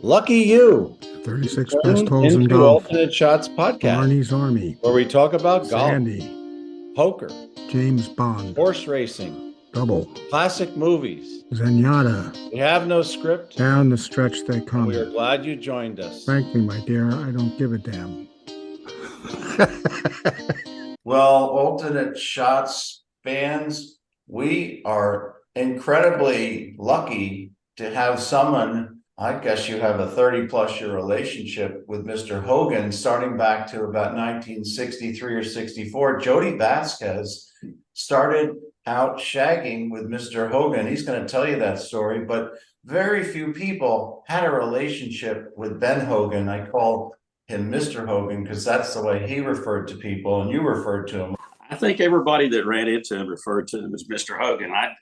Lucky you. 36 best Tuned holes in into golf. Alternate Shots podcast, Barney's Army. where we talk about golf, Sandy. poker, James Bond. horse racing, Double. classic movies. Zenyatta. We have no script. Down the stretch they come. We are glad you joined us. Frankly, my dear, I don't give a damn. Well, Alternate Shots fans, we are incredibly lucky to have someone. I guess you have a 30+ year relationship with Mr. Hogan, starting back to about 1963 or 64. Jody Vasquez started out shagging with Mr. Hogan. He's going to tell you that story, but very few people had a relationship with Ben Hogan. I call him Mr. Hogan because that's the way he referred to people, and you referred to him. I think everybody that ran into him referred to him as Mr. Hogan. I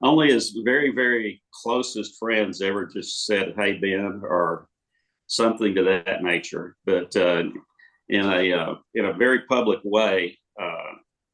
only his very, very closest friends ever just said, "Hey, Ben," or something to that nature. But in a very public way,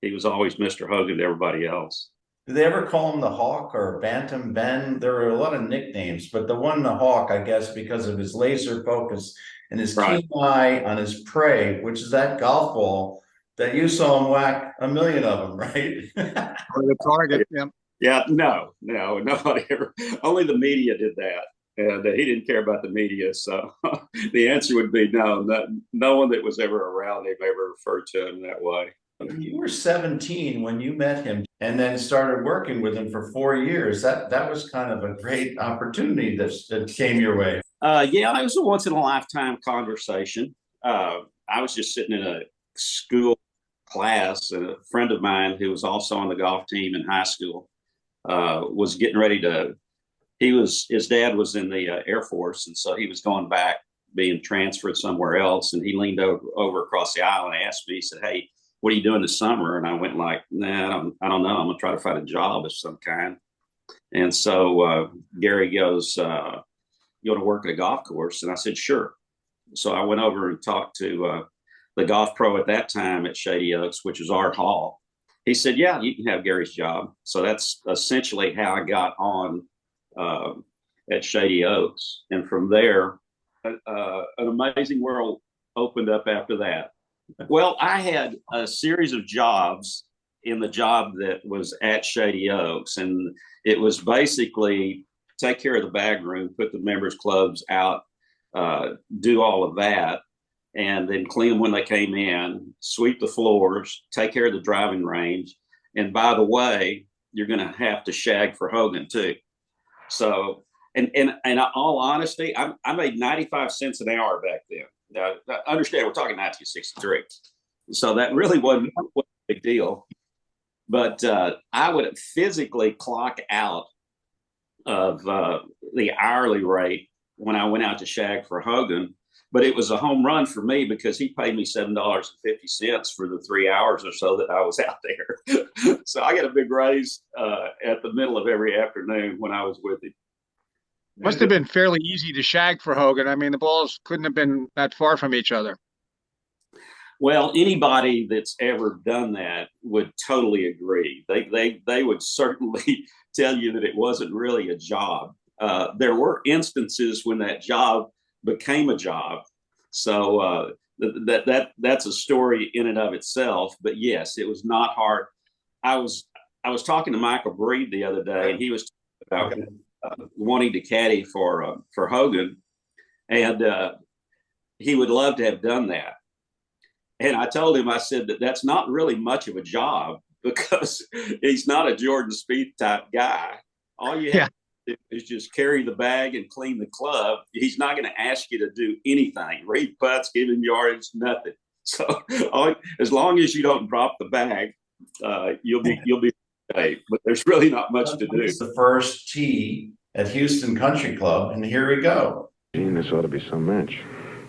he was always Mr. Hogan to everybody else. Did they ever call him the Hawk or Bantam Ben? There were a lot of nicknames, but the one, the Hawk, I guess, because of his laser focus and his keen eye on his prey, which is that golf ball that you saw him whack a million of them, right? Or the target, yeah. Yeah, no, nobody ever. Only the media did that, and he didn't care about the media. So the answer would be no. No one that was ever around him ever referred to him that way. You were 17 when you met him, and then started working with him for 4 years. That was kind of a great opportunity that came your way. Yeah, it was a once in a lifetime conversation. I was just sitting in a school class, and a friend of mine who was also on the golf team in high school was getting ready to. His dad was in the Air Force, and so he was going back, being transferred somewhere else. And he leaned over across the aisle and asked me. He said, "Hey, what are you doing this summer?" And I went like, "Nah, I don't know. I'm gonna try to find a job of some kind." And so Gary goes, "You want to work at a golf course?" And I said, "Sure." So I went over and talked to the golf pro at that time at Shady Oaks, which was Art Hall. He said, "Yeah, you can have Gary's job." So that's essentially how I got on at Shady Oaks. And from there, an amazing world opened up after that. Well, I had a series of jobs in the job that was at Shady Oaks, and it was basically take care of the bag room, put the members' clubs out, do all of that, and then clean them when they came in, sweep the floors, take care of the driving range. And by the way, you're going to have to shag for Hogan too. So, and in all honesty, I made 95 cents an hour back then. Now, understand, we're talking 1963. So that really wasn't a big deal. But I would physically clock out of the hourly rate when I went out to shag for Hogan. But it was a home run for me because he paid me $7.50 for the 3 hours or so that I was out there. So I got a big raise at the middle of every afternoon when I was with him. Must have been fairly easy to shag for Hogan. I mean, the balls couldn't have been that far from each other. Well, anybody that's ever done that would totally agree. They would certainly tell you that it wasn't really a job. There were instances when that job became a job. So that's a story in and of itself. But yes, it was not hard. I was talking to Michael Breed the other day, and he was talking about wanting to caddy for Hogan, and he would love to have done that. And I told him, I said that's not really much of a job because he's not a Jordan Spieth type guy. All you have to do is just carry the bag and clean the club. He's not going to ask you to do anything, read putts, give him yardage, nothing. So as long as you don't drop the bag, you'll be okay. But there's really not much to do. It's the first tee at Houston Country Club, and here we go. This ought to be some match.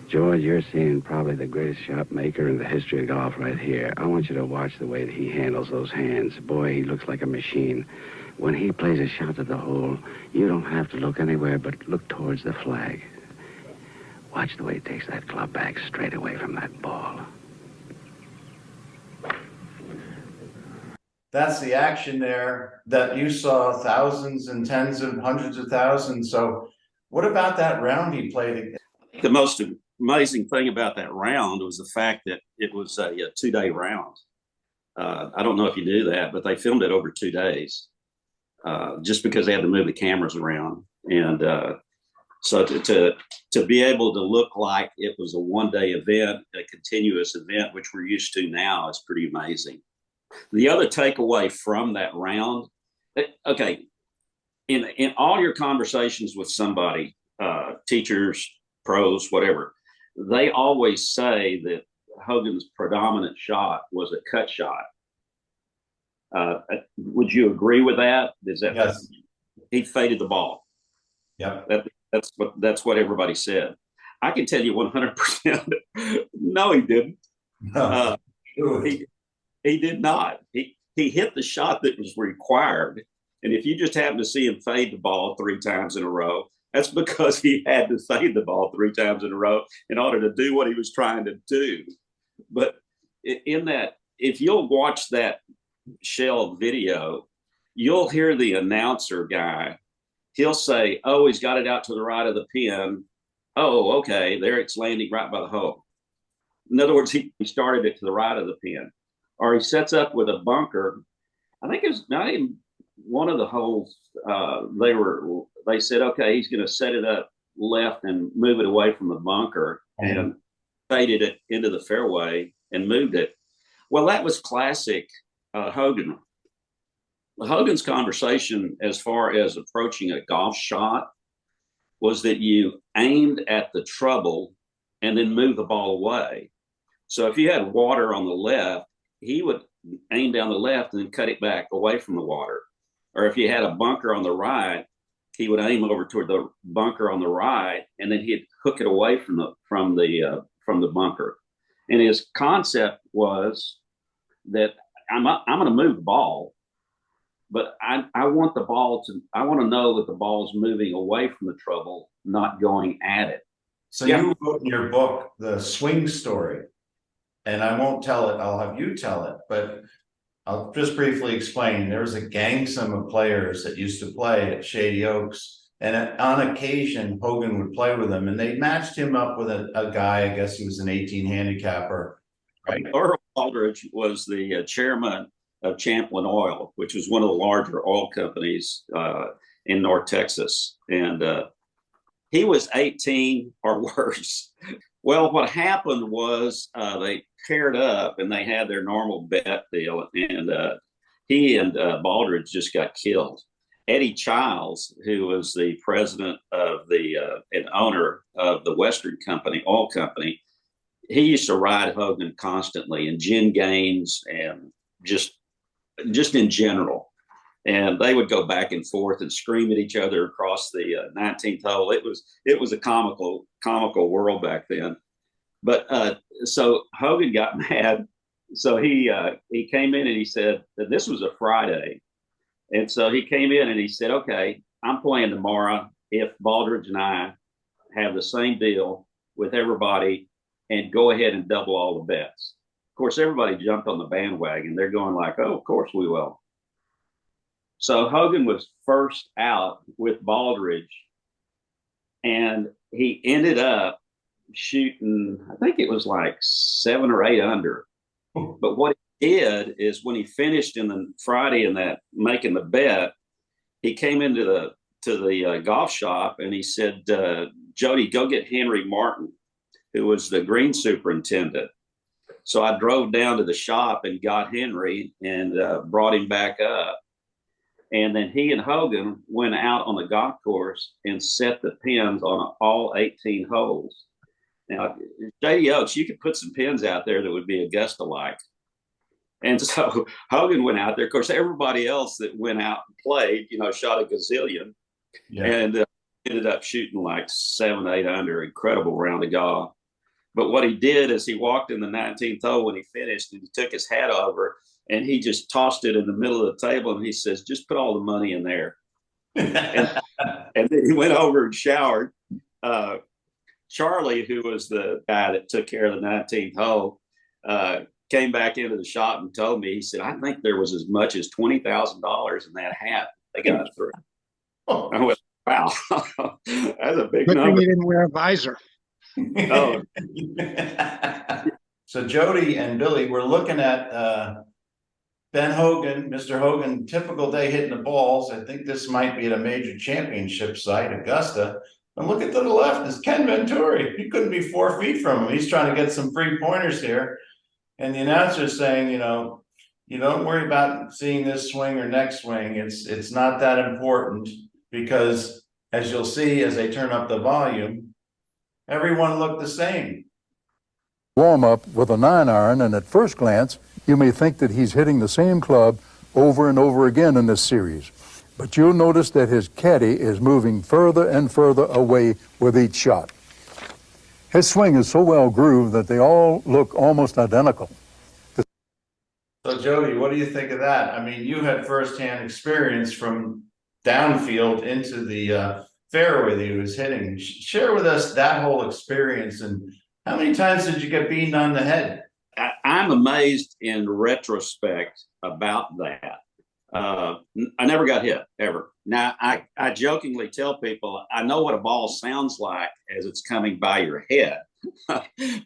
George, you're seeing probably the greatest shot maker in the history of golf right here. I want you to watch the way that he handles those hands. Boy, he looks like a machine. When he plays a shot to the hole, you don't have to look anywhere but look towards the flag. Watch the way he takes that club back straight away from that ball. That's the action there that you saw thousands and tens of hundreds of thousands. So What about that round he played? The most amazing thing about that round was the fact that it was a 2-day round. I don't know if you knew that, but they filmed it over 2 days, just because they had to move the cameras around. And so to be able to look like it was a 1-day event, a continuous event, which we're used to now, is pretty amazing. The other takeaway from that round, okay, in all your conversations with somebody, teachers, pros, whatever, they always say that Hogan's predominant shot was a cut shot. Would you agree with that? Is that Yes. He faded the ball? Yep. That's what everybody said. I can tell you 100%. No, he didn't. No. He did not. He hit the shot that was required. And if you just happen to see him fade the ball 3 times in a row, that's because he had to fade the ball 3 times in a row in order to do what he was trying to do. But in that, if you'll watch that shell video, you'll hear the announcer guy. He'll say, "Oh, he's got it out to the right of the pin. Oh, okay, there it's landing right by the hole." In other words, he started it to the right of the pin. Or he sets up with a bunker. I think it was not even one of the holes. They said, okay, he's going to set it up left and move it away from the bunker, and faded it into the fairway and moved it. Well, that was classic Hogan. Hogan's conversation as far as approaching a golf shot was that you aimed at the trouble and then move the ball away. So if you had water on the left, he would aim down the left and then cut it back away from the water. Or if you had a bunker on the right, he would aim over toward the bunker on the right, and then he'd hook it away from the bunker. And his concept was that I'm going to move the ball, but I want to know that the ball is moving away from the trouble, not going at it. So you wrote in your book the swing story, and I won't tell it. I'll have you tell it, but I'll just briefly explain. There was a gangsome of players that used to play at Shady Oaks, and on occasion Hogan would play with them, and they matched him up with a guy. I guess he was an 18 handicapper. Right. Earl Aldridge was the chairman of Champlin Oil, which was one of the larger oil companies in North Texas, and he was 18 or worse. Well, what happened was they paired up and they had their normal bet deal, and he and Baldridge just got killed. Eddie Childs, who was the president of and owner of the Western Company, oil company, he used to ride Hogan constantly in gin games and just in general. And they would go back and forth and scream at each other across the 19th hole. It was a comical world back then. But so Hogan got mad. So he came in and he said that this was a Friday. And so he came in and he said, okay, I'm playing tomorrow if Baldridge and I have the same deal with everybody and go ahead and double all the bets. Of course, everybody jumped on the bandwagon. They're going like, oh, of course we will. So Hogan was first out with Baldridge, and he ended up shooting, I think it was like 7 or 8 under. But what he did is when he finished in the Friday in that making the bet, he came into the golf shop and he said, Jody, go get Henry Martin, who was the green superintendent. So I drove down to the shop and got Henry and brought him back up. And then he and Hogan went out on the golf course and set the pins on all 18 holes. Now, Shady Oaks, you could put some pins out there that would be Augusta-like. And so Hogan went out there. Of course, everybody else that went out and played, shot a gazillion, and ended up shooting like 7, 8 under. Incredible round of golf. But what he did is he walked in the 19th hole when he finished, and he took his hat over and he just tossed it in the middle of the table, and he says, just put all the money in there. and then he went over and showered. Charlie, who was the guy that took care of the 19th hole, came back into the shop and told me, he said, I think there was as much as $20,000 in that hat they got through. I went, Wow, that's a big Good thing number. he didn't wear a visor. Oh. So Jody and Billy, we're looking at Ben Hogan, Mr. Hogan, typical day hitting the balls. I think this might be at a major championship site, Augusta. And look at to the left is Ken Venturi. He couldn't be 4 feet from him. He's trying to get some free pointers here. And the announcer is saying, you know, you don't worry about seeing this swing or next swing. It's not that important because as you'll see, as they turn up the volume, everyone looked the same. Warm up with a 9-iron, and at first glance, you may think that he's hitting the same club over and over again in this series. But you'll notice that his caddy is moving further and further away with each shot. His swing is so well grooved that they all look almost identical. So Jody, what do you think of that? I mean, you had firsthand experience from downfield into the fairway that he was hitting. Share with us that whole experience, and how many times did you get beaten on the head? I'm amazed in retrospect about that. I never got hit, ever. Now, I jokingly tell people, I know what a ball sounds like as it's coming by your head,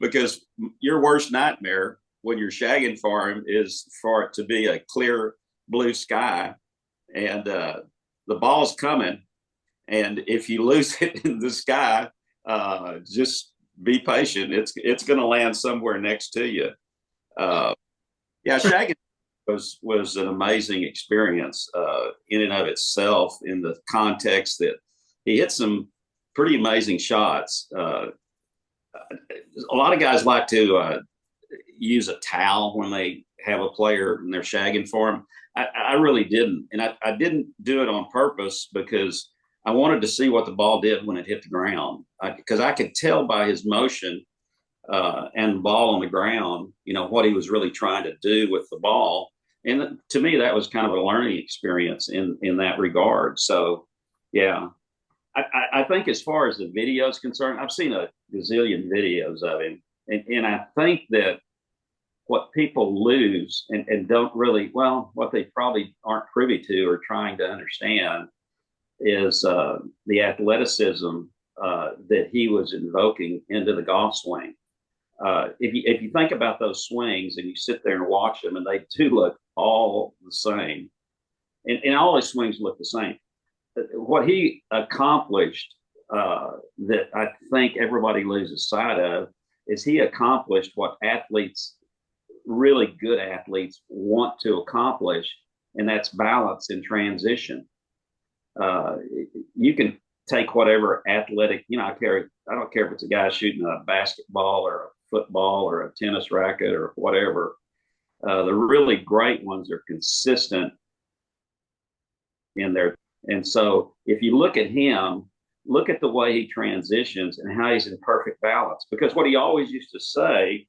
because your worst nightmare when you're shagging for him is for it to be a clear blue sky, and the ball's coming, and if you lose it in the sky, just be patient. It's going to land somewhere next to you. Yeah, shagging was an amazing experience in and of itself, in the context that he hit some pretty amazing shots. A lot of guys like to use a towel when they have a player and they're shagging for him. I really didn't. And I didn't do it on purpose because I wanted to see what the ball did when it hit the ground. Because I could tell by his motion and the ball on the ground, you know, what he was really trying to do with the ball. And to me, that was kind of a learning experience in that regard. So, yeah, I think as far as the video is concerned, I've seen a gazillion videos of him. And I think that what people lose and don't really, well, what they probably aren't privy to or trying to understand is the athleticism that he was invoking into the golf swing. If you think about those swings and you sit there and watch them, and they do look all the same, and all his swings look the same. What he accomplished that I think everybody loses sight of is he accomplished what athletes, really good athletes, want to accomplish, and that's balance in transition. You can take whatever athletic, you know, I don't care if it's a guy shooting a basketball or a football or a tennis racket or whatever. The really great ones are consistent in there. And so if you look at him, look at the way he transitions and how he's in perfect balance. Because what he always used to say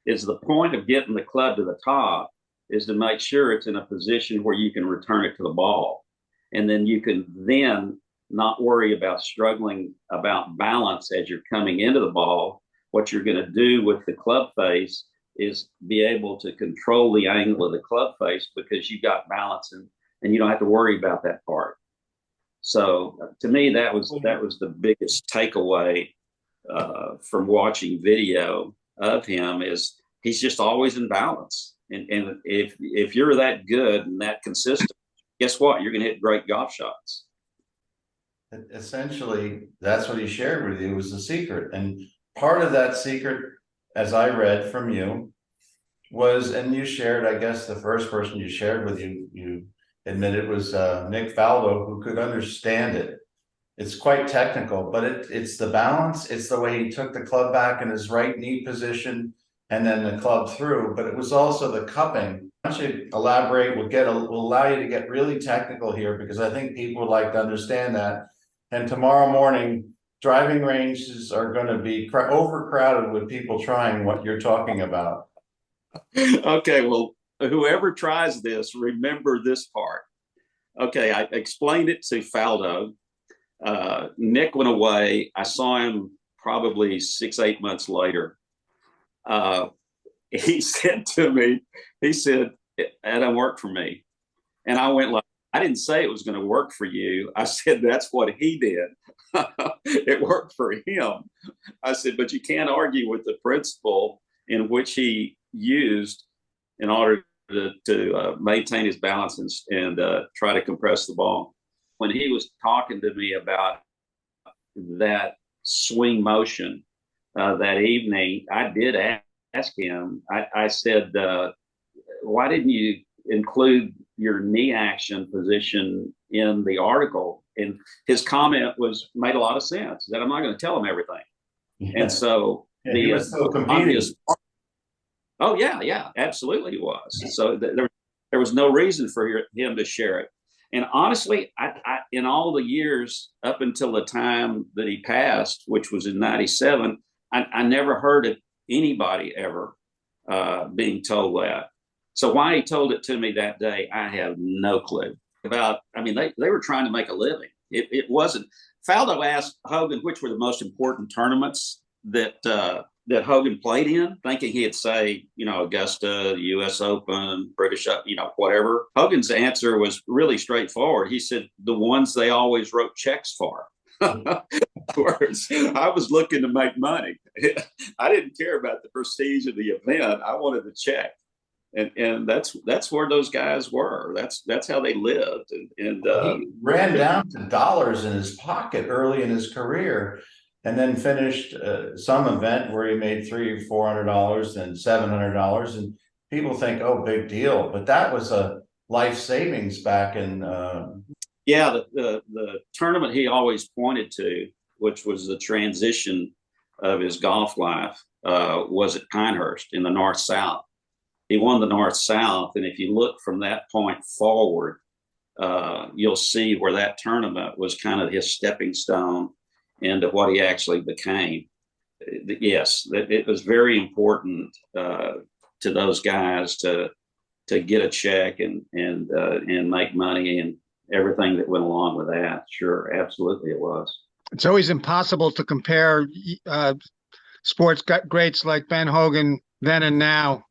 is the point of getting the club to the top is to make sure it's in a position where you can return it to the ball. And then you can then not worry about struggling about balance as you're coming into the ball. What you're going to do with the club face is be able to control the angle of the club face because you got balance and you don't have to worry about that part. So to me, that was the biggest takeaway from watching video of him is he's just always in balance. And if you're that good and that consistent, guess what? You're going to hit great golf shots. Essentially, that's what he shared with you was the secret. And part of that secret, as I read from you, was, and you shared, I guess the first person you shared with you admitted was Nick Faldo, who could understand it. It's quite technical, but it's the balance. It's the way he took the club back in his right knee position and then the club through. But it was also the cupping. Why don't you elaborate? We'll allow you to get really technical here because I think people would like to understand that. And tomorrow morning, driving ranges are going to be overcrowded with people trying what you're talking about. Okay, well, whoever tries this, remember this part. Okay, I explained it to Faldo. Nick went away. I saw him probably 6-8 months later. He said to me, he said, that don't work for me. And I went like, I didn't say it was going to work for you. I said that's what he did. It worked for him. I said, but you can't argue with the principle in which he used in order to maintain his balance and try to compress the ball. When he was talking to me about that swing motion that evening, I did ask him. I said, why didn't you include your knee action position in the article? And his comment made a lot of sense, that I'm not going to tell him everything. Yeah. And so he was so obvious. Oh yeah, absolutely he was. So there was no reason for him to share it. And honestly, I in all the years up until the time that he passed, which was in '97, I never heard of anybody ever being told that. So why he told it to me that day, I have no clue. They were trying to make a living. It wasn't. Faldo asked Hogan which were the most important tournaments that Hogan played in, thinking he'd say, Augusta, the U.S. Open, British, whatever. Hogan's answer was really straightforward. He said the ones they always wrote checks for. Words. I was looking to make money. I didn't care about the prestige of the event. I wanted the check. And that's where those guys were. That's how they lived. And he ran down to dollars in his pocket early in his career, and then finished some event where he made $300 or $400 and $700. And people think, oh, big deal, but that was a life savings back in. The tournament he always pointed to, which was the transition of his golf life, was at Pinehurst in the North-South. He won the North-South, and if you look from that point forward, you'll see where that tournament was kind of his stepping stone into what he actually became. Yes, it was very important to those guys to get a check and make money and everything that went along with that. Sure, absolutely, it was. It's always impossible to compare sports greats like Ben Hogan then and now.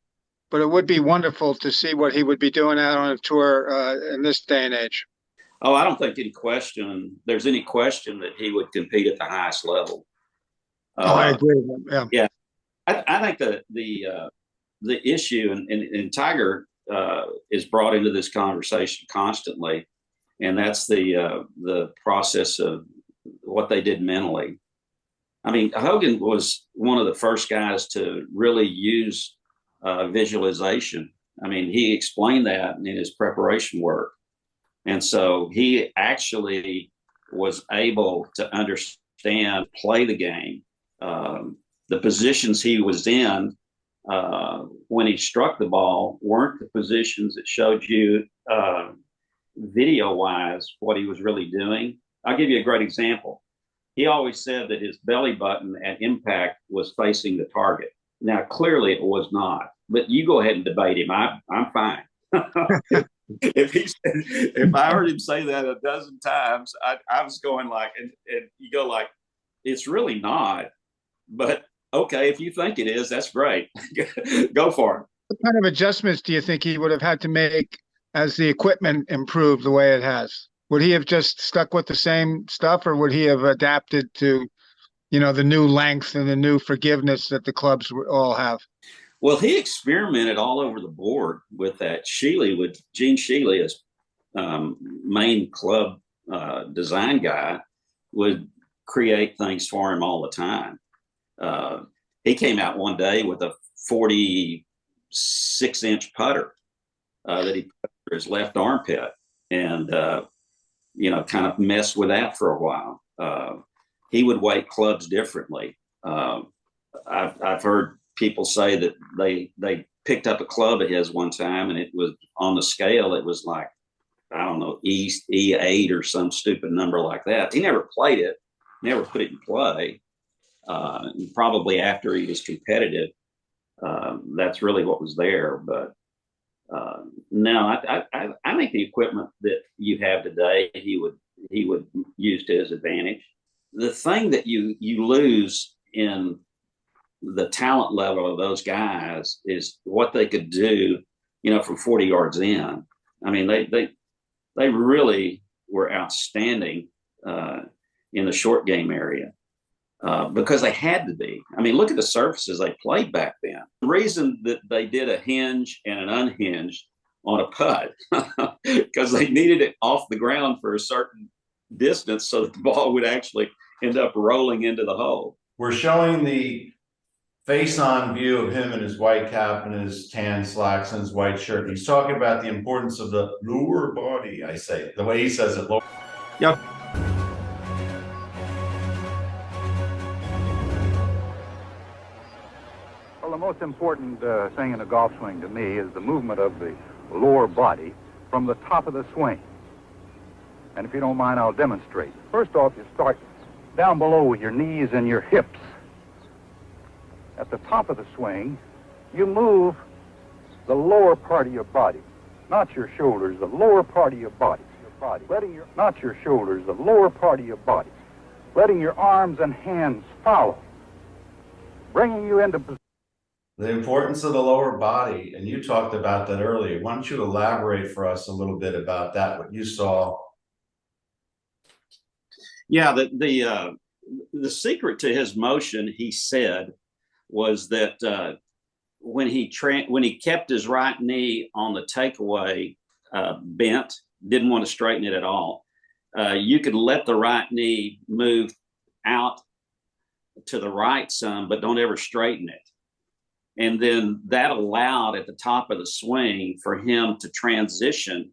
But it would be wonderful to see what he would be doing out on a tour in this day and age. Oh, I don't think there's any question that he would compete at the highest level. I agree with him. Yeah. I think the issue, and Tiger is brought into this conversation constantly, and that's the process of what they did mentally. I mean, Hogan was one of the first guys to really use visualization. I mean, he explained that in his preparation work. And so he actually was able to understand, play the game. The positions he was in when he struck the ball weren't the positions that showed you video-wise what he was really doing. I'll give you a great example. He always said that his belly button at impact was facing the target. Now, clearly it was not, but you go ahead and debate him. I'm fine. If I heard him say that a dozen times, I was going like, and you go like, it's really not, but okay, if you think it is, that's great. Go for it. What kind of adjustments do you think he would have had to make as the equipment improved the way it has? Would he have just stuck with the same stuff, or would he have adapted to the new length and the new forgiveness that the clubs all have? Well, he experimented all over the board with that. Gene Sheely, his main club design guy, would create things for him all the time. He came out one day with a 46-inch putter that he put for his left armpit, and kind of messed with that for a while. He would weight clubs differently. I've heard people say that they picked up a club of his one time, and it was on the scale. It was like, I don't know, E8 or some stupid number like that. He never played it, never put it in play. Probably after he was competitive, that's really what was there. But no, I think the equipment that you have today, he would use to his advantage. The thing that you lose in the talent level of those guys is what they could do, from 40 yards in. I mean, they they really were outstanding in the short game area. Because they had to be. I mean, look at the surfaces they played back then. The reason that they did a hinge and an unhinged on a putt, because they needed it off the ground for a certain distance so that the ball would actually end up rolling into the hole. We're showing the face-on view of him in his white cap and his tan slacks and his white shirt. He's talking about the importance of the lower body, I say. The way he says it. Yeah. Well, the most important thing in a golf swing to me is the movement of the lower body from the top of the swing. And if you don't mind, I'll demonstrate. First off, you start down below with your knees and your hips. At the top of the swing, you move the lower part of your body, not your shoulders, the lower part of your body. Not your shoulders, the lower part of your body. Letting your arms and hands follow, bringing you into position. The importance of the lower body, and you talked about that earlier. Why don't you elaborate for us a little bit about that, what you saw? Yeah, the secret to his motion, he said, was that when he kept his right knee on the takeaway bent, didn't want to straighten it at all, you could let the right knee move out to the right some, but don't ever straighten it. And then that allowed at the top of the swing for him to transition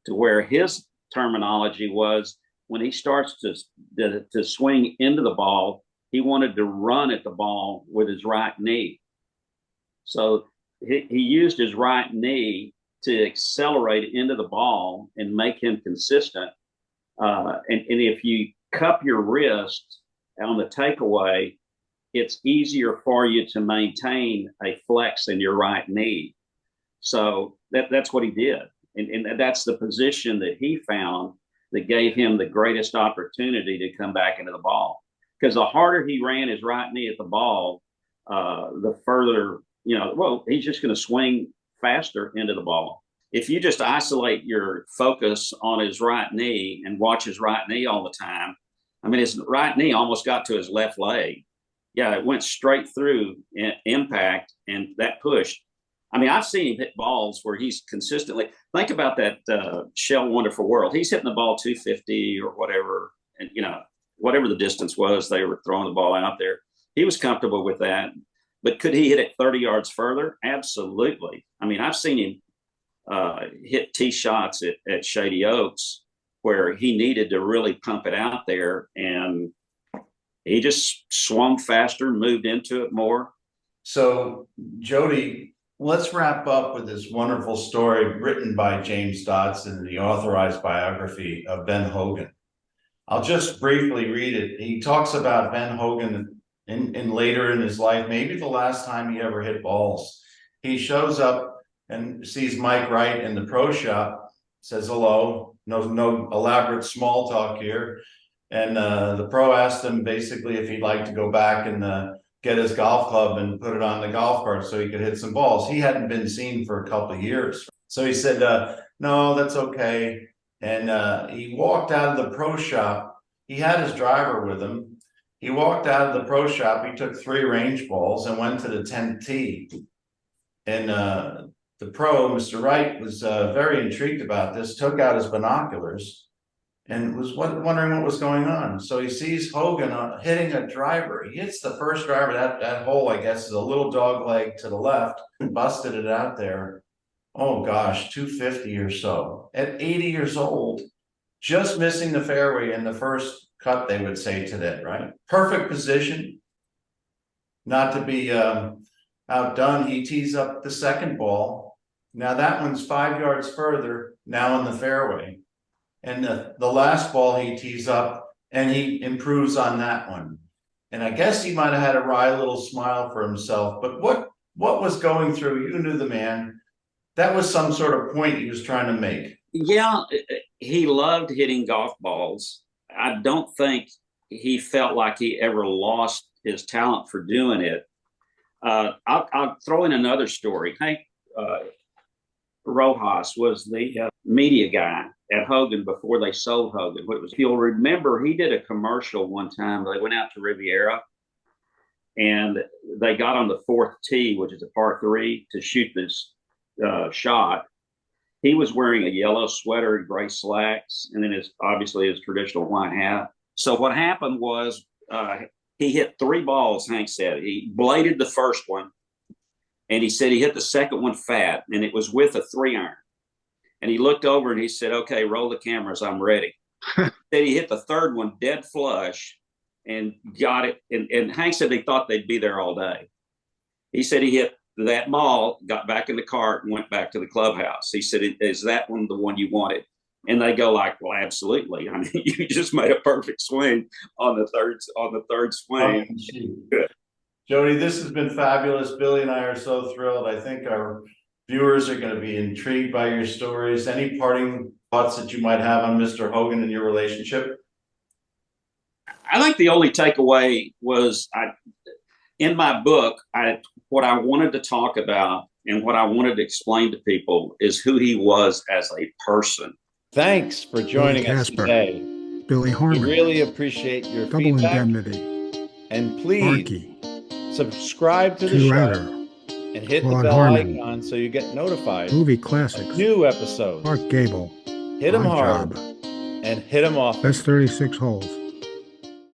to where his terminology was when he starts to swing into the ball, he wanted to run at the ball with his right knee. So he used his right knee to accelerate into the ball and make him consistent. And if you cup your wrist on the takeaway, it's easier for you to maintain a flex in your right knee. So that's what he did. And that's the position that he found that gave him the greatest opportunity to come back into the ball. Because the harder he ran his right knee at the ball, the further, he's just going to swing faster into the ball. If you just isolate your focus on his right knee and watch his right knee all the time, I mean, his right knee almost got to his left leg. Yeah, it went straight through impact, and that pushed. I mean, I've seen him hit balls where he's consistently, think about that Shell Wonderful World. He's hitting the ball 250 or whatever, and, whatever the distance was, they were throwing the ball out there. He was comfortable with that. But could he hit it 30 yards further? Absolutely. I mean, I've seen him hit tee shots at Shady Oaks where he needed to really pump it out there, and he just swung faster, moved into it more. So, Jody, let's wrap up with this wonderful story written by James Dodson, the authorized biography of Ben Hogan. I'll just briefly read it. He talks about Ben Hogan in later in his life, maybe the last time he ever hit balls. He shows up and sees Mike Wright in the pro shop, says hello, no elaborate small talk here. And the pro asked him basically if he'd like to go back and get his golf club and put it on the golf cart so he could hit some balls. He hadn't been seen for a couple of years. So he said, no, that's okay. And he walked out of the pro shop. He had his driver with him. He walked out of the pro shop. He took 3 range balls and went to the 10th tee. And the pro, Mr. Wright, was very intrigued about this, took out his binoculars and was wondering what was going on. So he sees Hogan hitting a driver. He hits the first driver. That hole, I guess, is a little dog leg to the left, and busted it out there. Oh gosh, 250 or so. At 80 years old, just missing the fairway in the first cut, they would say today, right? Perfect position. Not to be outdone, he tees up the second ball. Now that one's 5 yards further, now in the fairway. And the last ball he tees up, and he improves on that one. And I guess he might have had a wry little smile for himself. But what was going through? You knew the man. That was some sort of point he was trying to make. Yeah, he loved hitting golf balls. I don't think he felt like he ever lost his talent for doing it. I'll throw in another story. Hank Rojas was the media guy at Hogan before they sold Hogan. What it was, if you'll remember, he did a commercial one time. They went out to Riviera and they got on the fourth tee, which is a par three, to shoot this shot. He was wearing a yellow sweater and gray slacks, and then obviously his traditional white hat. So what happened was he hit 3 balls, Hank said. He bladed the first one, and he said he hit the second one fat, and it was with a 3-iron. And he looked over and he said, okay, roll the cameras, I'm ready. Then he hit the third one dead flush and got it. And Hank said they thought they'd be there all day. He said he hit that ball, got back in the cart, and went back to the clubhouse. He said, is that one the one you wanted? And they go like, well, absolutely. I mean, you just made a perfect swing on the third swing. Good. Jody, this has been fabulous. Billy and I are so thrilled. I think our viewers are going to be intrigued by your stories. Any parting thoughts that you might have on Mr. Hogan and your relationship? I think the only takeaway was in my book, what I wanted to talk about and what I wanted to explain to people is who he was as a person. Thanks for joining us Casper, today. Billy Harmon, We really appreciate your Double feedback. Indemnity, And please Markey, subscribe to the Two show Outer, and hit the Claude bell Harmon, icon so you get notified Movie of Classics, new episodes. Mark Gable, Hit 'em Odd hard Job, and hit 'em off. Best 36 Holes.